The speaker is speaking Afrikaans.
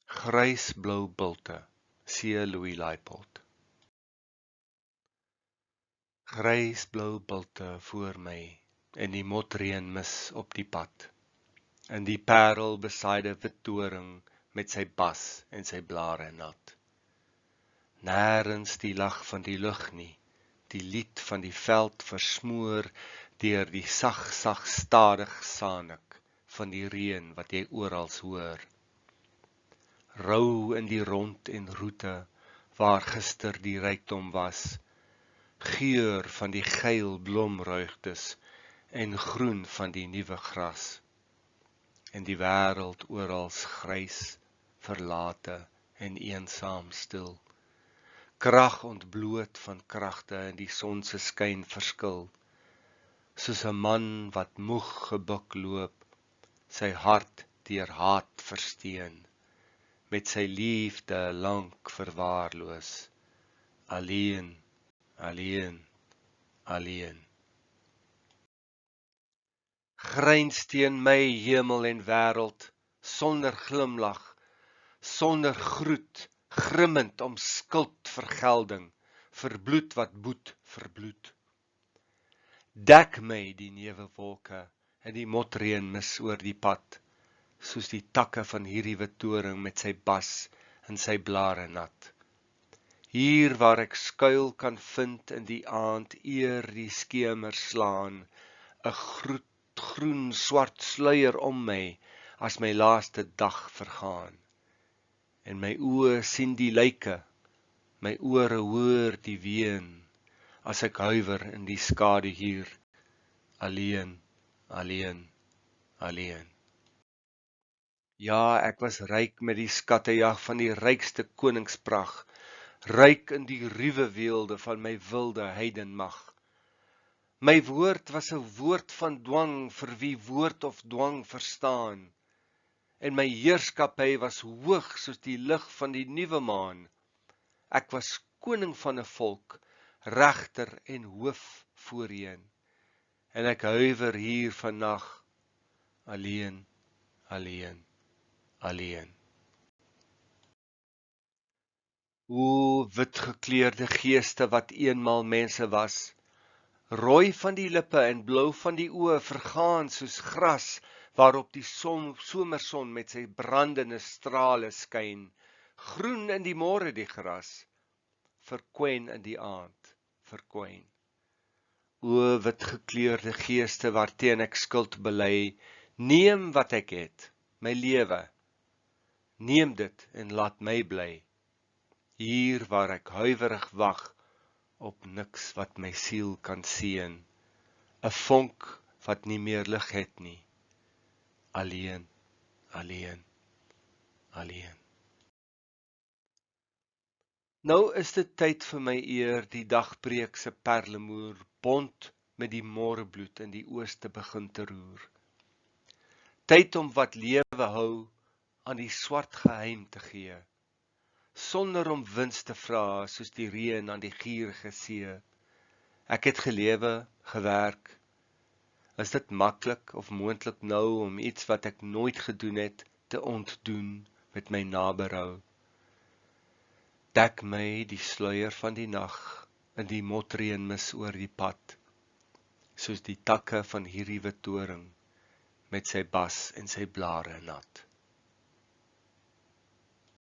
Grysblou bilte, C. Louis Leipold. Grysblou bilte voor my, en die motreën mis op die pad, en die parelbesaaide wit doring met sy bas en sy blare nat. Nêrens die lag van die lug nie, die lied van die veld versmoor deur die sag stadig sanik van die reën wat jy oral hoor. Rou in die rond en roete waar gister die rykdom was, geur van die geel blomruigtes en groen van die nuwe gras, en die wêreld oral grys, verlate en eensaam stil. Krag ontbloot van kragte in die son se skyn verskil, soos 'n man wat moeg gebuk loop, sy hart deur haat versteen, met sy liefde lank verwaarloos, alleen, alleen, alleen. Gryns teen my hemel en wêreld, sonder glimlag, sonder groet, grimmend om skuldvergelding, vir bloed wat boet vir bloed. Dek my die neewewolke en die motreën mis oor die pad, soos die takke van hierdie wit doring met sy bas en sy blare nat. Hier waar ek skuil kan vind in die aand eer die skemer slaan, 'n groen swart sluier om my as my laaste dag vergaan. En my oë sien die lyke, my ore hoor die ween, as ek huiwer in die skadu hier, alleen, alleen, alleen. Ja, ek was ryk met die skattejag van die rykste koningsprag, ryk in die ruwe weelde van my wilde heidenmag. My woord was 'n woord van dwang vir wie woord of dwang verstaan, en my heerskappy was hoog soos die lig van die nuwe maan. Ek was koning van 'n volk, regter en hoof voorheen, en ek huiwer hier vannag, alleen, alleen, alleen. O wit gekleurde geeste wat eenmaal mense was, rooi van die lippe en blou van die oë vergaan soos gras, waarop die somerson met sy brandende strale skyn, groen in die môre die gras, verkwyn in die aand, verkwyn. O wit gekleurde geeste waarteen ek skuld bely, neem wat ek het, my lewe, neem dit en laat my bly, hier waar ek huiwerig wag, op niks wat my siel kan seën, 'n vonk wat nie meer lig het nie, alleen, alleen, alleen. Nou is dit tyd vir my eer die dagbreek se perlemoer bont met die môrebloed in die ooste begin te roer. Tyd om wat lewe hou aan die swart geheim te gee, sonder om wins te vra soos die reën aan die gierige see. Ek het gelewe, gewerk. Is dit maklik of moontlik nou om iets wat ek nooit gedoen het te ontdoen met my naberou? Dek my die sluier van die nag in die motreën mis oor die pad, soos die takke van hierdie wit doring met sy bas en sy blare nat.